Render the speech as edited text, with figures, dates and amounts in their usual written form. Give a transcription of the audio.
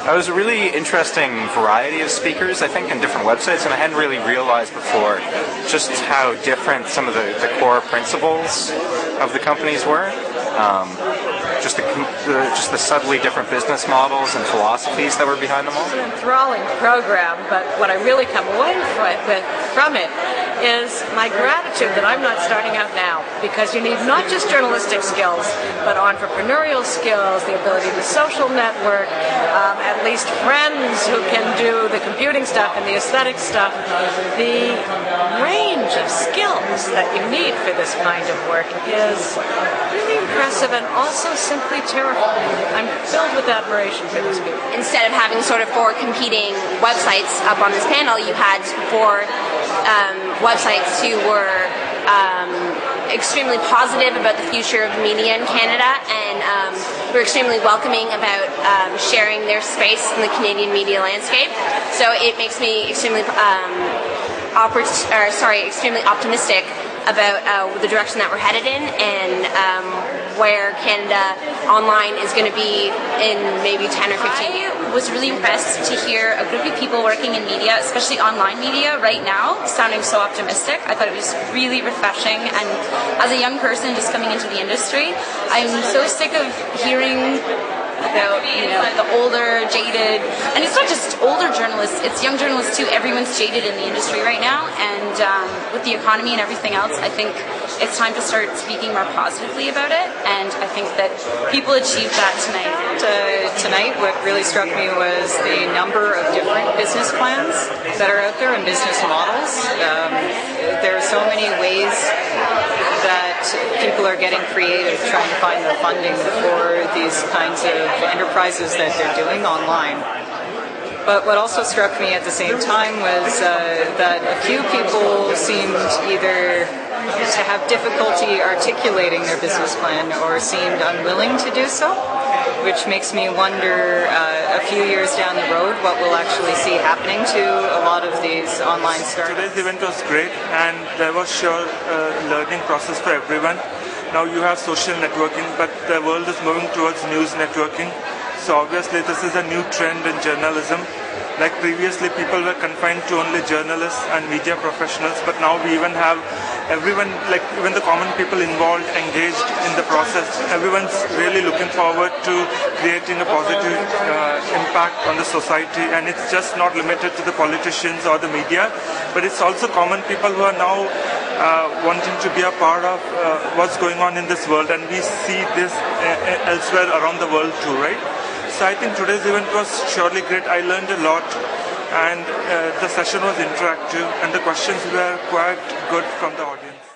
It was a really interesting variety of speakers, I think, in different websites, and I hadn't really realized before just how different some of the core principles of the companies were. Just the subtly different business models and philosophies that were behind them all. It's an enthralling program, but what I really come away from it is my gratitude that I'm not starting out now, because you need not just journalistic skills, but entrepreneurial skills, the ability to social network, at least friends who can do the computing stuff and the aesthetic stuff. The range of skills that you need for this kind of work is really impressive and also simply terrifying. I'm filled with admiration for these people. Instead of having sort of four competing websites up on this panel, you had four websites who were extremely positive about the future of media in Canada, and were extremely welcoming about sharing their space in the Canadian media landscape. So it makes me extremely extremely optimistic about the direction that we're headed in, and where Canada Online is going to be in maybe 10 or 15 years. I was really impressed to hear a group of people working in media, especially online media right now, sounding so optimistic. I thought it was really refreshing, and as a young person just coming into the industry, I'm so sick of hearing about, the older, jaded, and it's not just older journalists, it's young journalists too. Everyone's jaded in the industry right now, and with the economy and everything else, I think it's time to start speaking more positively about it, and I think that people achieved that tonight. Tonight, what really struck me was the number of different business plans that are out there and business models. There are so many ways that people are getting creative trying to find the funding for these kinds of enterprises that they're doing online. But what also struck me at the same time was that a few people seemed either to have difficulty articulating their business plan or seemed unwilling to do so, which makes me wonder a few years down the road what we'll actually see happening to a lot of these online startups. Today's event was great, and there was sure learning process for everyone. Now you have social networking, but the world is moving towards news networking. So obviously this is a new trend in journalism. Like previously people were confined to only journalists and media professionals, but now we even have everyone, like even the common people involved, engaged in the process. Everyone's really looking forward to creating a positive impact on the society, and it's just not limited to the politicians or the media, but it's also common people who are now wanting to be a part of what's going on in this world, and we see this elsewhere around the world too, right? So I think today's event was surely great. I learned a lot, and the session was interactive, and the questions were quite good from the audience.